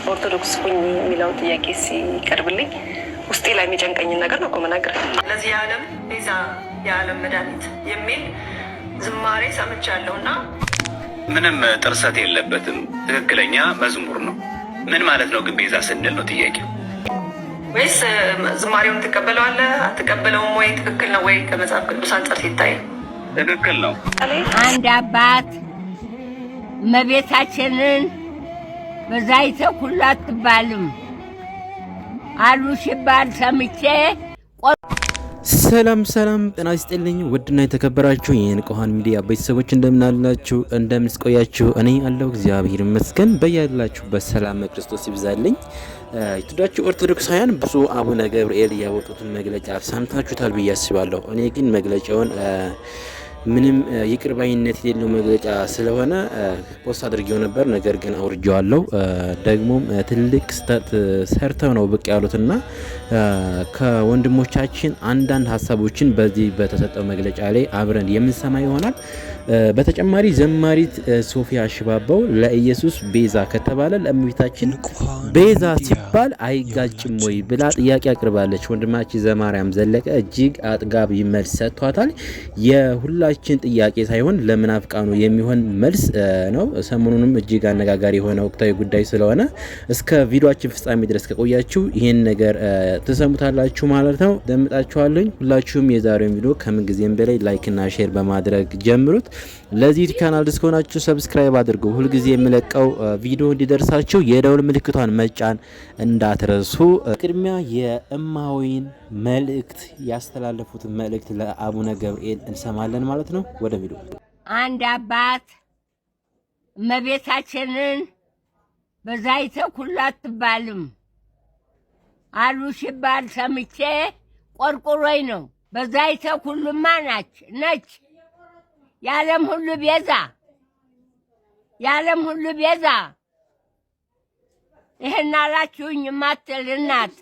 ኦርቶዶክስ ሁኚ የሚለው ጥያቄ ሲቀርብልኝ ውስጤ ላይ የሚጨንቀኝ ነገር ነው እኮ መናገር። ለዚህ የዓለም ቤዛ የዓለም መድኃኒት የሚል ዝማሬ ሰምቻለሁና ምንም ጥርሰት የለበትም። ትክክለኛ መዝሙር ነው። ምን ማለት ነው ግን ቤዛ ስንል ነው ጥያቄው? ወይስ ዝማሬውን ትቀበለዋለህ አትቀበለውም ወይ? ትክክል ነው ወይ? ከመጽሐፍ ቅዱስ አንጻር ሲታይ ትክክል ነው። አንድ አባት እመቤታችንን በዛይተ ኩሉ አትባልም አሉ ሲባል ሰምቼ። ሰላም ጤና ይስጥልኝ። ውድና የተከበራችሁ የንቁሃን ሚዲያ ቤተሰቦች እንደምናላችሁ እንደምንስቆያችሁ፣ እኔ አለሁ እግዚአብሔር ይመስገን። በያላችሁበት ሰላም ክርስቶስ ይብዛልኝ። የተወዳችሁ ኦርቶዶክሳውያን ብፁዕ አቡነ ገብርኤል ያወጡትን መግለጫ ሰምታችሁታል ብዬ አስባለሁ። እኔ ግን መግለጫውን ምንም ይቅርባይነት የሌለው መግለጫ ስለሆነ ፖስት አድርጌው ነበር። ነገር ግን አውርጄዋለሁ። ደግሞም ትልቅ ስህተት ሰርተው ነው ብቅ ያሉትና ከወንድሞቻችን አንዳንድ ሀሳቦችን በዚህ በተሰጠው መግለጫ ላይ አብረን የምንሰማ ይሆናል። በተጨማሪ ዘማሪት ሶፊያ ሽባባው ለኢየሱስ ቤዛ ከተባለ ለእመቤታችን ቤዛ ሲባል አይጋጭም ወይ ብላ ጥያቄ አቅርባለች። ወንድማችን ዘማርያም ዘለቀ እጅግ አጥጋቢ መልስ ሰጥቷታል። የሁላችን ጥያቄ ሳይሆን ለምናፍቃኑ የሚሆን መልስ ነው። ሰሞኑንም እጅግ አነጋጋሪ የሆነ ወቅታዊ ጉዳይ ስለሆነ እስከ ቪዲዮአችን ፍጻሜ ድረስ ከቆያችሁ ይህን ነገር ትሰሙታላችሁ ማለት ነው። ደምጣችኋለኝ። ሁላችሁም የዛሬውን ቪዲዮ ከምን ጊዜም በላይ ላይክ እና ሼር በማድረግ ጀምሩት። ለዚህ ቻናል ድስኮናችሁ ሰብስክራይብ አድርጉ። ሁሉ ጊዜ የምለቀው ቪዲዮ እንዲደርሳችሁ የደውል ምልክቷን መጫን እንዳትረሱ። ቅድሚያ የእማዊን መልእክት ያስተላለፉት መልእክት ለአቡነ ገብርኤል እንሰማለን ማለት ነው። ወደ ቪዲዮ። አንድ አባት እመቤታችንን በዛይተ ኩሉ አትባልም አሉ ሲባል ሰምቼ ቆርቆሮኝ ነው። በዛይተ ኩሉማ ነች የዓለም ሁሉ ቤዛ ይሄን አላችሁኝ ማትል እናት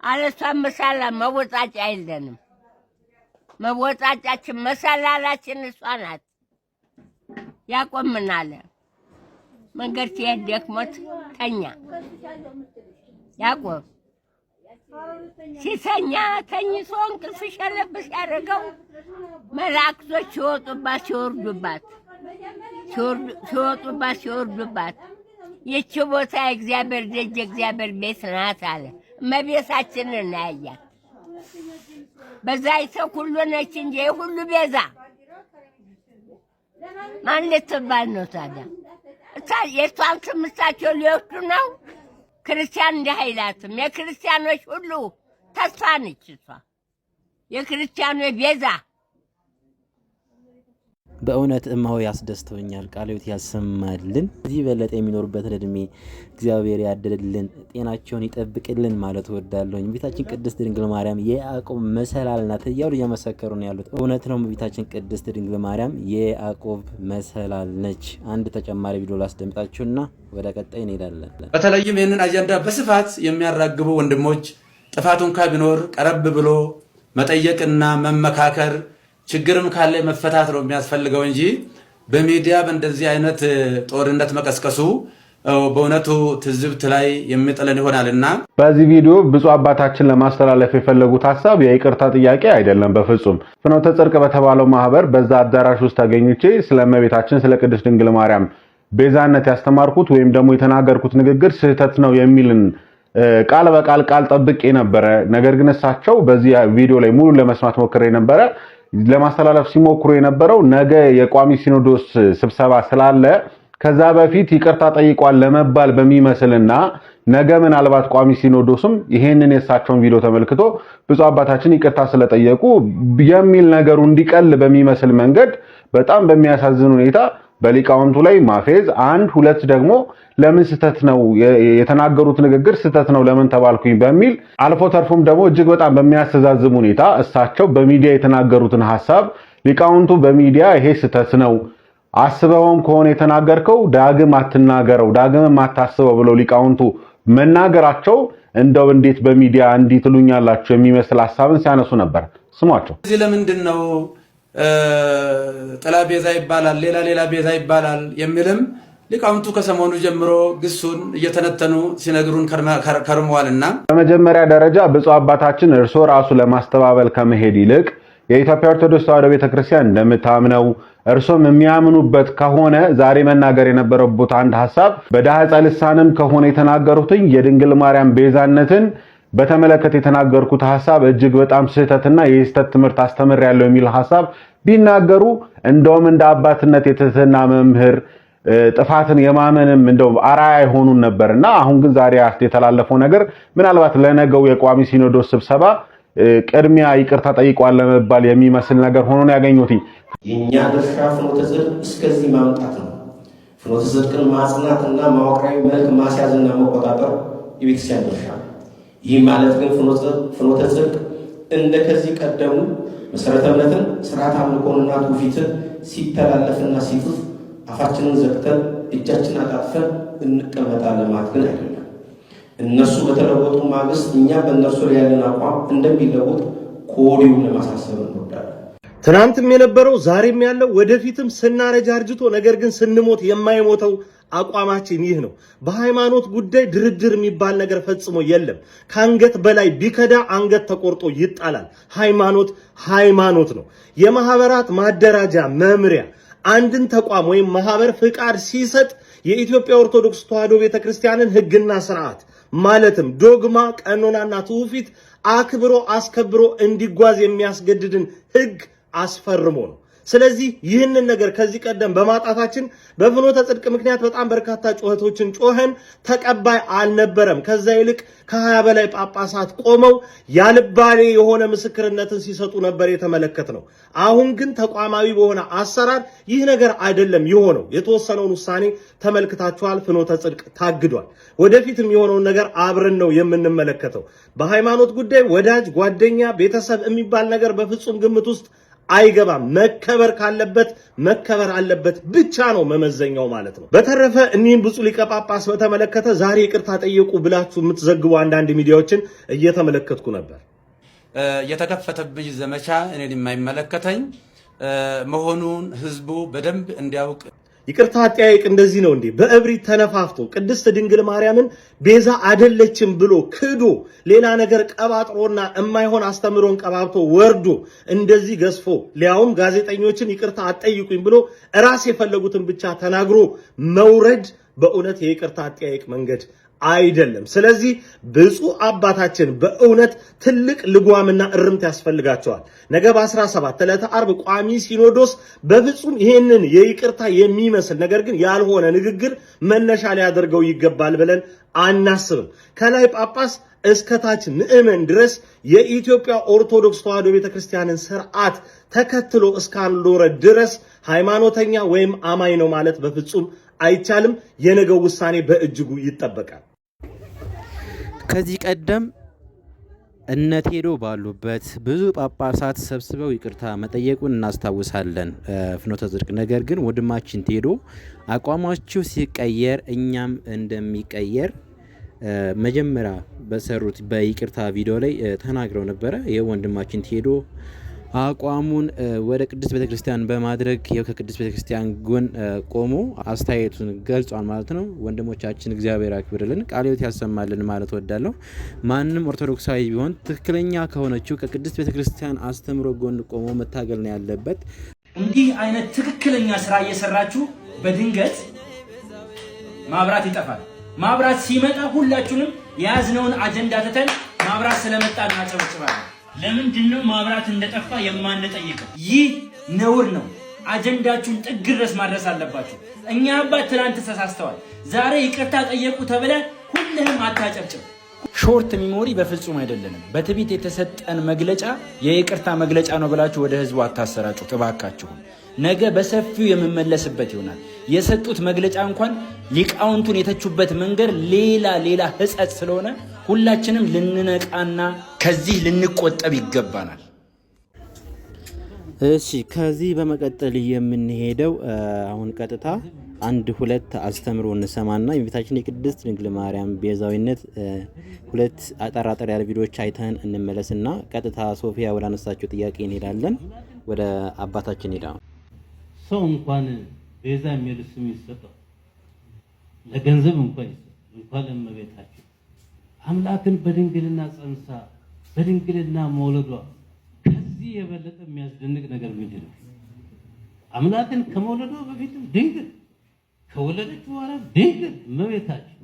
አለሷ መሳላ መወጣጫ የለንም። መወጣጫችን መሳላላችን እሷ ናት። ያቆምናል መንገድ ሲሄድ ደክሞት ተኛ። ያቆም ሲተኛ ተኝቶ እንቅልፍ ሸለብስ ያደረገው መላእክቶች ሲወርዱባት ይህች ቦታ የእግዚአብሔር ደጅ የእግዚአብሔር ቤት ናት አለ። እመቤታችንን እናያያት። በዛይተ ኩሉ ነች እንጂ የሁሉ ቤዛ ማን ልትባል ነው ታዲያ? የእሷን ስም እሳቸው ሊወስዱ ነው። ክርስቲያን እንዲህ አይላትም። የክርስቲያኖች ሁሉ ተስፋ ነች እሷ፣ የክርስቲያኖች ቤዛ። በእውነት እማሆ ያስደስተውኛል። ቃልዮት ያሰማልን። እዚህ በለጠ የሚኖሩበትን እድሜ እግዚአብሔር ያደልልን፣ ጤናቸውን ይጠብቅልን ማለት እወዳለሁኝ። ቤታችን ቅድስት ድንግል ማርያም የያዕቆብ መሰላል ናት እያሉ እየመሰከሩ ነው ያሉት። እውነት ነው። ቤታችን ቅድስት ድንግል ማርያም የያዕቆብ መሰላል ነች። አንድ ተጨማሪ ቪዲዮ ላስደምጣችሁና ወደ ቀጣይ እንሄዳለን። በተለይም ይህንን አጀንዳ በስፋት የሚያራግቡ ወንድሞች ጥፋቱን ቢኖር ቀረብ ብሎ መጠየቅና መመካከር፣ ችግርም ካለ መፈታት ነው የሚያስፈልገው እንጂ በሚዲያ በእንደዚህ አይነት ጦርነት መቀስቀሱ በእውነቱ ትዝብት ላይ የሚጥለን ይሆናልና በዚህ ቪዲዮ ብፁዕ አባታችን ለማስተላለፍ የፈለጉት ሐሳብ የይቅርታ ጥያቄ አይደለም። በፍጹም ፍኖተ ጽድቅ በተባለው ማህበር በዛ አዳራሽ ውስጥ ተገኝቼ ስለ እመቤታችን ስለ ቅድስት ድንግል ማርያም ቤዛነት ያስተማርኩት ወይም ደግሞ የተናገርኩት ንግግር ስህተት ነው የሚልን ቃል በቃል ጠብቄ ነበረ። ነገር ግን እሳቸው በዚህ ቪዲዮ ላይ ሙሉ ለመስማት ሞክሬ ነበረ። ለማስተላለፍ ሲሞክሩ የነበረው ነገ የቋሚ ሲኖዶስ ስብሰባ ስላለ ከዛ በፊት ይቅርታ ጠይቋል ለመባል በሚመስልና ነገ ምናልባት ቋሚ ሲኖዶስም ይሄንን የእሳቸውን ቪዲዮ ተመልክቶ ብፁዕ አባታችን ይቅርታ ስለጠየቁ የሚል ነገሩ እንዲቀል በሚመስል መንገድ በጣም በሚያሳዝን ሁኔታ በሊቃውንቱ ላይ ማፌዝ፣ አንድ ሁለት ደግሞ ለምን ስተት ነው የተናገሩት ንግግር ስተት ነው ለምን ተባልኩኝ በሚል አልፎ ተርፎም ደግሞ እጅግ በጣም በሚያስተዛዝም ሁኔታ እሳቸው በሚዲያ የተናገሩትን ሐሳብ ሊቃውንቱ በሚዲያ ይሄ ስተት ነው አስበውም ከሆነ የተናገርከው ዳግም አትናገረው ዳግም አታስበው ብለው ሊቃውንቱ መናገራቸው እንደው እንዴት በሚዲያ እንዲትሉኛላችሁ የሚመስል ሐሳብን ሲያነሱ ነበር። ስሟቸው። እዚህ ለምንድን ነው ጥላ ቤዛ ይባላል ሌላ ቤዛ ይባላል የሚልም ሊቃውንቱ ከሰሞኑ ጀምሮ ግሱን እየተነተኑ ሲነግሩን ከርመዋልና በመጀመሪያ ደረጃ ብፁዕ አባታችን እርሶ ራሱ ለማስተባበል ከመሄድ ይልቅ የኢትዮጵያ ኦርቶዶክስ ተዋሕዶ ቤተክርስቲያን እንደምታምነው እርሶም የሚያምኑበት ከሆነ ዛሬ መናገር የነበረበት አንድ ሐሳብ በዳህጸ ልሳንም ከሆነ የተናገሩትኝ የድንግል ማርያም ቤዛነትን በተመለከተ የተናገርኩት ሐሳብ እጅግ በጣም ስህተትና የስተት ትምህርት አስተምሬያለሁ የሚል ሐሳብ ቢናገሩ እንደውም እንደ አባትነት የትህትና መምህር ጥፋትን የማመንም እንደው አራያ ይሆኑን ነበርና አሁን ግን ዛሬ የተላለፈው ነገር ምናልባት ለነገው የቋሚ ሲኖዶስ ስብሰባ ቅድሚያ ይቅርታ ጠይቋል ለመባል የሚመስል ነገር ሆኖ ነው ያገኙት። የኛ ድርሻ ፍኖተ ጽድቅ እስከዚህ ማምጣት ነው። ፍኖተ ጽድቅን ማጽናትና ማወቅራዊ መልክ ማስያዝና መቆጣጠር የቤተክርስቲያን ድርሻ ነው። ይህ ማለት ግን ፍኖተ ጽድቅ እንደ ከዚህ ቀደሙ መሰረተ እምነትን ስርዓት አምልኮንና ትውፊትን ሲተላለፍና ሲጥፍ አፋችንን ዘግተን እጃችንን አጣጥፈን እንቀመጣለን ማለት ግን አይደለም። እነሱ በተለወጡ ማግስት እኛ በእነርሱ ላይ ያለን አቋም እንደሚለወጥ ከወዲሁ ለማሳሰብ እንወዳለን። ትናንትም የነበረው ዛሬም ያለው ወደፊትም ስናረጅ አርጅቶ ነገር ግን ስንሞት የማይሞተው አቋማችን ይህ ነው። በሃይማኖት ጉዳይ ድርድር የሚባል ነገር ፈጽሞ የለም። ከአንገት በላይ ቢከዳ አንገት ተቆርጦ ይጣላል። ሃይማኖት ነው። የማህበራት ማደራጃ መምሪያ አንድን ተቋም ወይም ማህበር ፍቃድ ሲሰጥ የኢትዮጵያ ኦርቶዶክስ ተዋሕዶ ቤተክርስቲያንን ሕግና ስርዓት ማለትም ዶግማ፣ ቀኖናና ትውፊት አክብሮ አስከብሮ እንዲጓዝ የሚያስገድድን ሕግ አስፈርሞ ነው። ስለዚህ ይህንን ነገር ከዚህ ቀደም በማጣታችን በፍኖተ ጽድቅ ምክንያት በጣም በርካታ ጩኸቶችን ጮኸን ተቀባይ አልነበረም። ከዛ ይልቅ ከ20 በላይ ጳጳሳት ቆመው ያልባሌ የሆነ ምስክርነትን ሲሰጡ ነበር የተመለከትነው። አሁን ግን ተቋማዊ በሆነ አሰራር ይህ ነገር አይደለም የሆነው። የተወሰነውን ውሳኔ ተመልክታችኋል። ፍኖተ ጽድቅ ታግዷል። ወደፊት የሚሆነውን ነገር አብረን ነው የምንመለከተው። በሃይማኖት ጉዳይ ወዳጅ፣ ጓደኛ፣ ቤተሰብ የሚባል ነገር በፍጹም ግምት ውስጥ አይገባም። መከበር ካለበት መከበር አለበት ብቻ ነው መመዘኛው ማለት ነው። በተረፈ እኒህን ብፁዕ ሊቀ ጳጳስ በተመለከተ ዛሬ ይቅርታ ጠየቁ ብላችሁ የምትዘግቡ አንዳንድ ሚዲያዎችን እየተመለከትኩ ነበር። የተከፈተብኝ ዘመቻ እኔን የማይመለከተኝ መሆኑን ህዝቡ በደንብ እንዲያውቅ ይቅርታ አጠያየቅ እንደዚህ ነው እንዴ? በእብሪት ተነፋፍቶ ቅድስት ድንግል ማርያምን ቤዛ አይደለችም ብሎ ክዶ ሌላ ነገር ቀባጥሮና የማይሆን አስተምሮን ቀባብቶ ወርዶ እንደዚህ ገዝፎ ሊያውም ጋዜጠኞችን ይቅርታ አጠይቁኝ ብሎ ራስ የፈለጉትን ብቻ ተናግሮ መውረድ በእውነት የይቅርታ አጠያየቅ መንገድ አይደለም። ስለዚህ ብፁዕ አባታችን በእውነት ትልቅ ልጓምና እርምት ያስፈልጋቸዋል። ነገ በ17 ዕለተ ዓርብ ቋሚ ሲኖዶስ በፍጹም ይሄንን የይቅርታ የሚመስል ነገር ግን ያልሆነ ንግግር መነሻ ሊያደርገው ይገባል ብለን አናስብም። ከላይ ጳጳስ እስከታች ምእመን ድረስ የኢትዮጵያ ኦርቶዶክስ ተዋሕዶ ቤተክርስቲያንን ስርዓት ተከትሎ እስካልኖረ ድረስ ሃይማኖተኛ ወይም አማኝ ነው ማለት በፍጹም አይቻልም። የነገው ውሳኔ በእጅጉ ይጠበቃል። ከዚህ ቀደም እነ ቴዶ ባሉበት ብዙ ጳጳሳት ሰብስበው ይቅርታ መጠየቁን እናስታውሳለን ፍኖተ ጽድቅ። ነገር ግን ወንድማችን ቴዶ አቋማችሁ ሲቀየር እኛም እንደሚቀየር መጀመሪያ በሰሩት በይቅርታ ቪዲዮ ላይ ተናግረው ነበረ። ይህ ወንድማችን ቴዶ አቋሙን ወደ ቅድስት ቤተክርስቲያን በማድረግ ከቅድስት ቤተክርስቲያን ጎን ቆሞ አስተያየቱን ገልጿል ማለት ነው። ወንድሞቻችን እግዚአብሔር ያክብርልን፣ ቃለ ሕይወት ያሰማልን ማለት ወዳለሁ። ማንም ኦርቶዶክሳዊ ቢሆን ትክክለኛ ከሆነችው ከቅድስት ቤተክርስቲያን አስተምሮ ጎን ቆሞ መታገል ነው ያለበት። እንዲህ አይነት ትክክለኛ ስራ እየሰራችሁ በድንገት ማብራት ይጠፋል። ማብራት ሲመጣ ሁላችሁንም የያዝነውን አጀንዳ ትተን ማብራት ስለመጣ እናጨበጭባለን። ለምንድነው ማብራት እንደጠፋ የማንጠይቀው? ይህ ነውር ነው። አጀንዳችሁን ጥግ ድረስ ማድረስ አለባችሁ። እኛ አባት ትናንት ተሳስተዋል፣ ዛሬ ይቅርታ ጠየቁ ተብለ ሁሉንም አታጨብጭብ። ሾርት ሚሞሪ በፍጹም አይደለንም። በትቢት የተሰጠን መግለጫ የይቅርታ መግለጫ ነው ብላችሁ ወደ ህዝቡ አታሰራጩ እባካችሁ። ነገ በሰፊው የምመለስበት ይሆናል። የሰጡት መግለጫ እንኳን ሊቃውንቱን የተቹበት መንገድ ሌላ ህጸት ስለሆነ ሁላችንም ልንነቃና ከዚህ ልንቆጠብ ይገባናል። እሺ፣ ከዚህ በመቀጠል የምንሄደው አሁን ቀጥታ አንድ ሁለት አስተምሮ እንሰማና የቤታችን የቅድስት ድንግል ማርያም ቤዛዊነት ሁለት አጠራጠር ያለ ቪዲዮዎች አይተን እንመለስና ቀጥታ ሶፊያ ወደ አነሳቸው ጥያቄ እንሄዳለን። ወደ አባታችን ሄዳ ሰው እንኳን ቤዛ የሚል ስም ይሰጠው ለገንዘብ እንኳን ለእመቤታችን አምላክን በድንግልና ጸንሳ በድንግልና መውለዷ ከዚህ የበለጠ የሚያስደንቅ ነገር ምንድን ነው? አምላክን ከመውለዷ በፊትም ድንግል ከወለደች በኋላ ድንግል እመቤታችን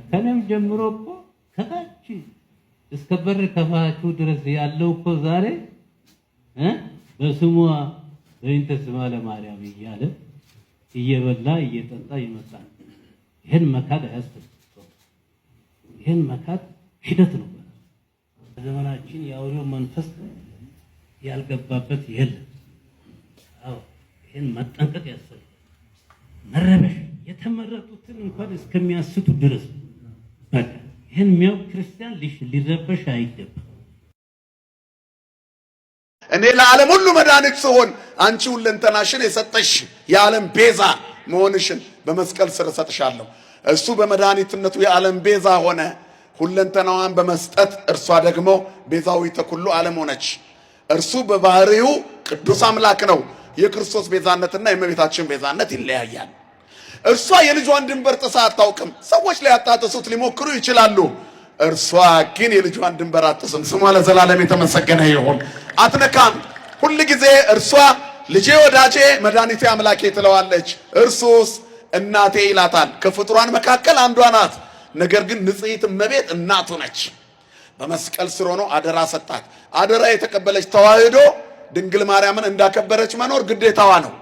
ከነም ጀምሮ እኮ ከታች እስከ በር ከፋችሁ ድረስ ያለው እኮ ዛሬ በስሟ በእንተ ስማ ለማርያም እያለ እየበላ እየጠጣ ይመጣል። ይሄን መካድ አያስፈልግም። ይሄን መካድ ሂደት ነው። ዘመናችን የአውሬው መንፈስ ያልገባበት የለም። አዎ ይሄን መጠንቀቅ ያስፈልጋል። መረበሽ የተመረጡትን እንኳን እስከሚያስቱ ድረስ በቃ ይሄን የሚያውቅ ክርስቲያን ሊረበሽ አይገባም። እኔ ለዓለም ሁሉ መድኃኒት ስሆን አንቺ ሁለንተናሽን የሰጠሽ የዓለም ቤዛ መሆንሽን በመስቀል ስር እሰጥሻለሁ። እሱ በመድኃኒትነቱ የዓለም ቤዛ ሆነ፣ ሁለንተናዋን በመስጠት እርሷ ደግሞ ቤዛዊተ ኩሉ ዓለም ሆነች። እርሱ በባህሪው ቅዱስ አምላክ ነው። የክርስቶስ ቤዛነትና የእመቤታችን ቤዛነት ይለያያል። እርሷ የልጇን ድንበር ጥሳ አታውቅም። ሰዎች ሊያጣጥሱት ሊሞክሩ ይችላሉ። እርሷ ግን የልጇን ድንበር አጥስም። ስሟ ለዘላለም የተመሰገነ ይሁን። አትነካም። ሁል ጊዜ እርሷ ልጄ፣ ወዳጄ፣ መድኃኒቴ፣ አምላኬ ትለዋለች። እርሱስ እናቴ ይላታል። ከፍጡራን መካከል አንዷ ናት። ነገር ግን ንጽሕት እመቤት እናቱ ነች። በመስቀል ስር ሆኖ አደራ ሰጣት። አደራ የተቀበለች ተዋህዶ ድንግል ማርያምን እንዳከበረች መኖር ግዴታዋ ነው።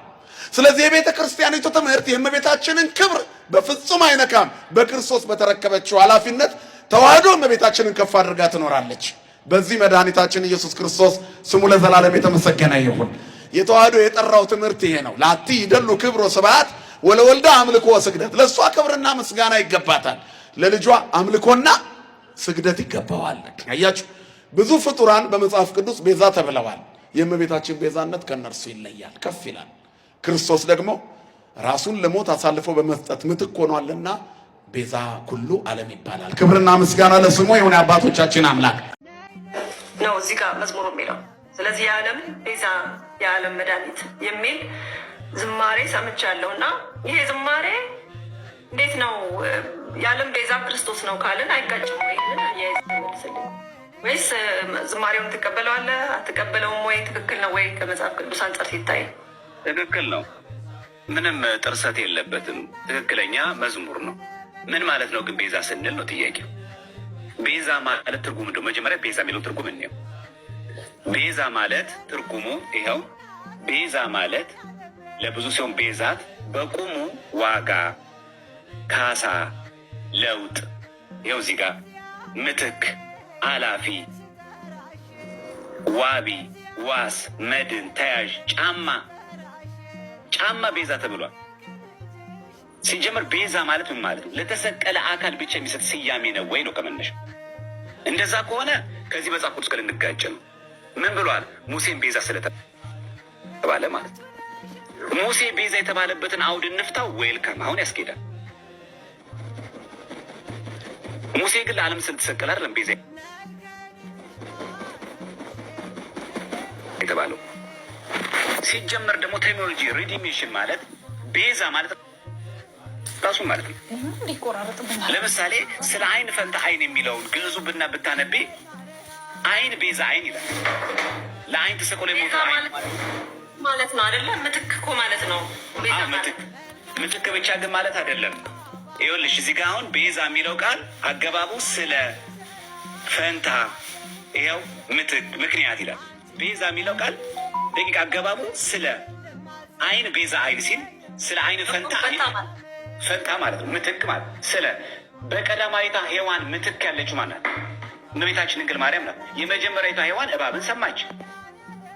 ስለዚህ የቤተ ክርስቲያኒቱ ትምህርት የእመቤታችንን ክብር በፍጹም አይነካም። በክርስቶስ በተረከበችው ኃላፊነት ተዋህዶ እመቤታችንን ከፍ አድርጋ ትኖራለች። በዚህ መድኃኒታችን ኢየሱስ ክርስቶስ ስሙ ለዘላለም የተመሰገነ ይሁን። የተዋህዶ የጠራው ትምህርት ይሄ ነው። ላቲ ይደሉ ክብሮ ስብሐት ወለወልዳ አምልኮ ስግደት። ለእሷ ክብርና ምስጋና ይገባታል፣ ለልጇ አምልኮና ስግደት ይገባዋል። አያችሁ፣ ብዙ ፍጡራን በመጽሐፍ ቅዱስ ቤዛ ተብለዋል። የእመቤታችን ቤዛነት ከነርሱ ይለያል፣ ከፍ ይላል። ክርስቶስ ደግሞ ራሱን ለሞት አሳልፎ በመስጠት ምትክ ሆኗልና ቤዛ ኩሉ ዓለም ይባላል። ክብርና ምስጋና ለስሙ ይሁን። አባቶቻችን አምላክ ነው እዚህ ጋር መዝሙሩ የሚለው። ስለዚህ የዓለም ቤዛ የዓለም መድኃኒት የሚል ዝማሬ ሰምቻለሁና ይሄ ዝማሬ እንዴት ነው? የዓለም ቤዛ ክርስቶስ ነው ካልን አይጋጭም ወይ? መልስልኝ። ወይስ ዝማሬውን ትቀበለዋለህ አትቀበለውም ወይ? ትክክል ነው ወይ? ከመጽሐፍ ቅዱስ አንጻር ሲታይ ትክክል ነው። ምንም ጥርሰት የለበትም። ትክክለኛ መዝሙር ነው። ምን ማለት ነው ግን ቤዛ ስንል ነው ጥያቄው። ቤዛ ማለት ትርጉም እንደው መጀመሪያ ቤዛ የሚለው ትርጉም እንየው። ቤዛ ማለት ትርጉሙ ይኸው። ቤዛ ማለት ለብዙ ሲሆን ቤዛት በቁሙ ዋጋ፣ ካሳ፣ ለውጥ። ይኸው እዚህ ጋር ምትክ፣ አላፊ፣ ዋቢ፣ ዋስ፣ መድን፣ ተያዥ፣ ጫማ ቤዛ ተብሏል። ሲጀመር ቤዛ ማለት ምን ማለት ነው? ለተሰቀለ አካል ብቻ የሚሰጥ ስያሜ ነው ወይ ነው ከመነሻ? እንደዛ ከሆነ ከዚህ መጽሐፍ ቅዱስ ጋር እንጋጭ ነው። ምን ብሏል? ሙሴን ቤዛ ስለተባለ ማለት ነው። ሙሴ ቤዛ የተባለበትን አውድ እንፍታው። ዌልካም አሁን ያስኬዳል። ሙሴ ግን ለዓለም ስለተሰቀለ አይደለም ቤዛ የተባለው። ሲጀመር ደግሞ ቴክኖሎጂ ሪዲሜሽን ማለት ቤዛ ማለት ራሱ ማለት ነው። ለምሳሌ ስለ አይን ፈንታ አይን የሚለውን ግዕዙ ብታነቢ አይን ቤዛ አይን ይላል። ለአይን ተሰቅሎ የሞተ አይን ማለት ነው አይደለ? ምትክ እኮ ማለት ነው። ምትክ ብቻ ግን ማለት አይደለም። ይኸውልሽ እዚህ ጋር አሁን ቤዛ የሚለው ቃል አገባቡ ስለ ፈንታ፣ ይኸው ምትክ ምክንያት ይላል። ቤዛ የሚለው ቃል ደቂቅ አገባቡ ስለ አይን ቤዛ አይን ሲል ስለ አይን ፈንታ ፈንታ ማለት ነው። ምትክ ማለት ስለ በቀዳማዊቷ ሔዋን ምትክ ያለችው ማለት እመቤታችን ድንግል ማርያም ናት። የመጀመሪያዊቷ ሔዋን እባብን ሰማች።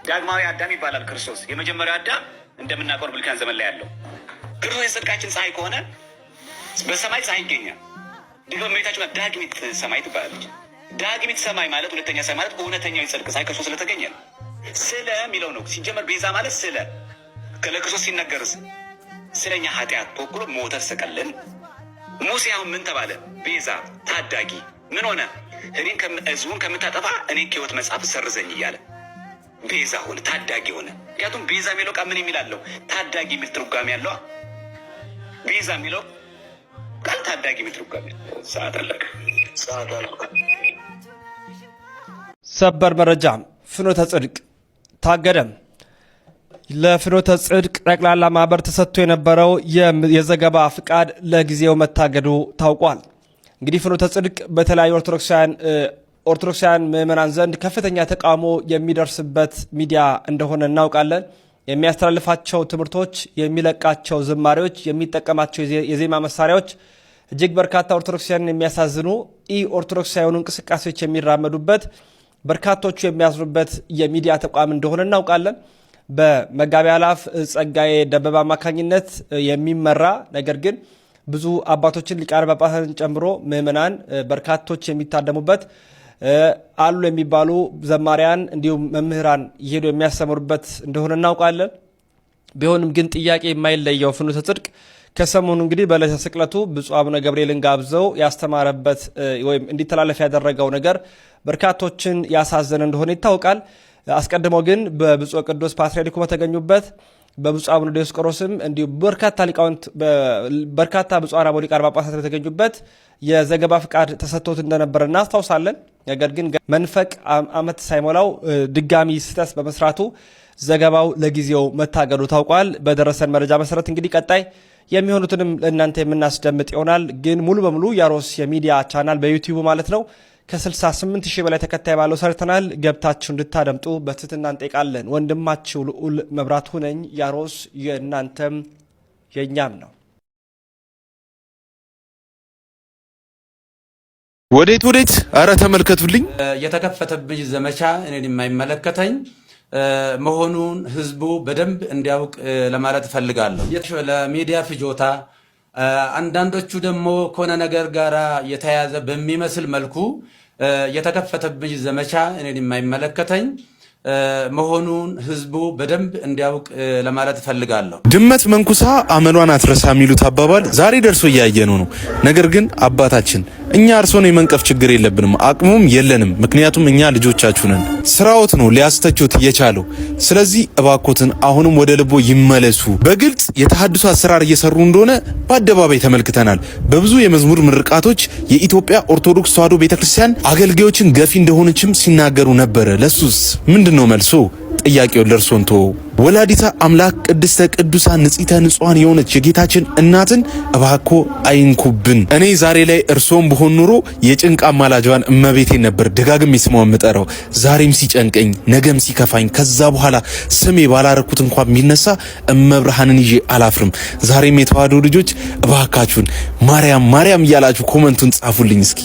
ዳግማዊ አዳም ይባላል ክርስቶስ። የመጀመሪያው አዳም እንደምናውቀው ብሉይ ኪዳን ዘመን ላይ ያለው ክርስቶስ የጽድቃችን ፀሐይ ከሆነ በሰማይ ፀሐይ ይገኛል። ደግሞ እመቤታችን ዳግሚት ሰማይ ትባላለች። ዳግሚት ሰማይ ማለት ሁለተኛ ሰማይ ማለት እውነተኛው የጽድቅ ፀሐይ ክርስቶስ ስለተገኘ ነው። ስለ የሚለው ነው ሲጀመር ቤዛ ማለት ስለ ከለክርስቶስ ሲነገርስ ስለኛ ኃጢአት ተወክሎ ሞተ ተሰቀለን። ሙሴ አሁን ምን ተባለ? ቤዛ ታዳጊ። ምን ሆነ? እኔን ሕዝቡን ከምታጠፋ እኔ ከሕይወት መጽሐፍ ሰርዘኝ እያለ ቤዛ ሆነ፣ ታዳጊ ሆነ። ምክንያቱም ቤዛ የሚለው ቃል ምን የሚላለው ታዳጊ የሚል ትርጓሜ ያለው ቤዛ የሚለው ቃል ታዳጊ ምትርጓሜ ሰዓት አለቀ። ሰበር መረጃ ፍኖተ ጽድቅ ታገደ። ለፍኖተ ጽድቅ ጠቅላላ ማህበር ተሰጥቶ የነበረው የዘገባ ፍቃድ ለጊዜው መታገዱ ታውቋል። እንግዲህ ፍኖተ ጽድቅ በተለያዩ ኦርቶዶክሳውያን ምዕመናን ዘንድ ከፍተኛ ተቃውሞ የሚደርስበት ሚዲያ እንደሆነ እናውቃለን። የሚያስተላልፋቸው ትምህርቶች፣ የሚለቃቸው ዝማሬዎች፣ የሚጠቀማቸው የዜማ መሳሪያዎች እጅግ በርካታ ኦርቶዶክሳውያን የሚያሳዝኑ ኦርቶዶክሳዊ እንቅስቃሴዎች የሚራመዱበት በርካቶቹ የሚያዝኑበት የሚዲያ ተቋም እንደሆነ እናውቃለን። በመጋቢ አላፍ ጸጋዬ ደበበ አማካኝነት የሚመራ ነገር ግን ብዙ አባቶችን ሊቃነ ጳጳሳትን ጨምሮ ምዕመናን በርካቶች የሚታደሙበት አሉ የሚባሉ ዘማሪያን እንዲሁም መምህራን ይሄዱ የሚያስተምሩበት እንደሆነ እናውቃለን። ቢሆንም ግን ጥያቄ የማይለየው ፍኖተ ጽድቅ ከሰሞኑ እንግዲህ በዕለተ ስቅለቱ ብፁዕ አቡነ ገብርኤልን ጋብዘው ያስተማረበት ወይም እንዲተላለፍ ያደረገው ነገር በርካቶችን ያሳዘነ እንደሆነ ይታወቃል። አስቀድሞ ግን በብፁዕ ቅዱስ ፓትርያርኩ በተገኙበት በብፁዕ አቡነ ዲዮስቆሮስም እንዲሁም በርካታ ብፁዓን አበው ሊቃነ ጳጳሳት በተገኙበት የዘገባ ፍቃድ ተሰጥቶት እንደነበረ እናስታውሳለን። ነገር ግን መንፈቅ ዓመት ሳይሞላው ድጋሚ ስህተት በመስራቱ ዘገባው ለጊዜው መታገዱ ታውቋል። በደረሰን መረጃ መሰረት እንግዲህ ቀጣይ የሚሆኑትንም ለእናንተ የምናስደምጥ ይሆናል። ግን ሙሉ በሙሉ ያሮስ የሚዲያ ቻናል በዩቲዩብ ማለት ነው ከ68,000 በላይ ተከታይ ባለው ሰርተናል። ገብታችሁ እንድታደምጡ በትህትና እንጠይቃለን። ወንድማችሁ ልዑል መብራቱ ነኝ። ያሮስ የእናንተም የእኛም ነው። ወዴት አረ ተመልከቱልኝ። የተከፈተብኝ ዘመቻ እኔን የማይመለከተኝ መሆኑን ህዝቡ በደንብ እንዲያውቅ ለማለት እፈልጋለሁ። ለሚዲያ ፍጆታ አንዳንዶቹ ደግሞ ከሆነ ነገር ጋር የተያያዘ በሚመስል መልኩ የተከፈተብኝ ዘመቻ እኔን የማይመለከተኝ መሆኑን ህዝቡ በደንብ እንዲያውቅ ለማለት እፈልጋለሁ። ድመት መንኩሳ አመሏን አትረሳ የሚሉት አባባል ዛሬ ደርሶ እያየነው ነው። ነገር ግን አባታችን እኛ እርሶን የመንቀፍ ችግር የለብንም፣ አቅሙም የለንም። ምክንያቱም እኛ ልጆቻችሁ ነን። ስራዎት ነው ሊያስተቹት የቻለው። ስለዚህ እባኮትን አሁንም ወደ ልቦ ይመለሱ። በግልጽ የተሐድሶ አሰራር እየሰሩ እንደሆነ በአደባባይ ተመልክተናል። በብዙ የመዝሙር ምርቃቶች የኢትዮጵያ ኦርቶዶክስ ተዋሕዶ ቤተክርስቲያን አገልጋዮችን ገፊ እንደሆነችም ሲናገሩ ነበረ። ለሱስ ምንድነው መልሶ? ጥያቄውን ለእርሶን ተወው። ወላዲታ አምላክ ቅድስተ ቅዱሳን ንጽሕተ ንጹሐን የሆነች የጌታችን እናትን እባኮ አይንኩብን። እኔ ዛሬ ላይ እርሶን ብሆን ኑሮ የጭንቅ አማላጇን እመቤቴን ነበር ደጋግሜ ስሟን የምጠራው። ዛሬም ሲጨንቀኝ ነገም ሲከፋኝ ከዛ በኋላ ስሜ ባላረኩት እንኳን ቢነሳ እመብርሃንን ይዤ አላፍርም። ዛሬም የተዋሕዶ ልጆች እባካችሁን ማርያም ማርያም እያላችሁ ኮመንቱን ጻፉልኝ እስኪ።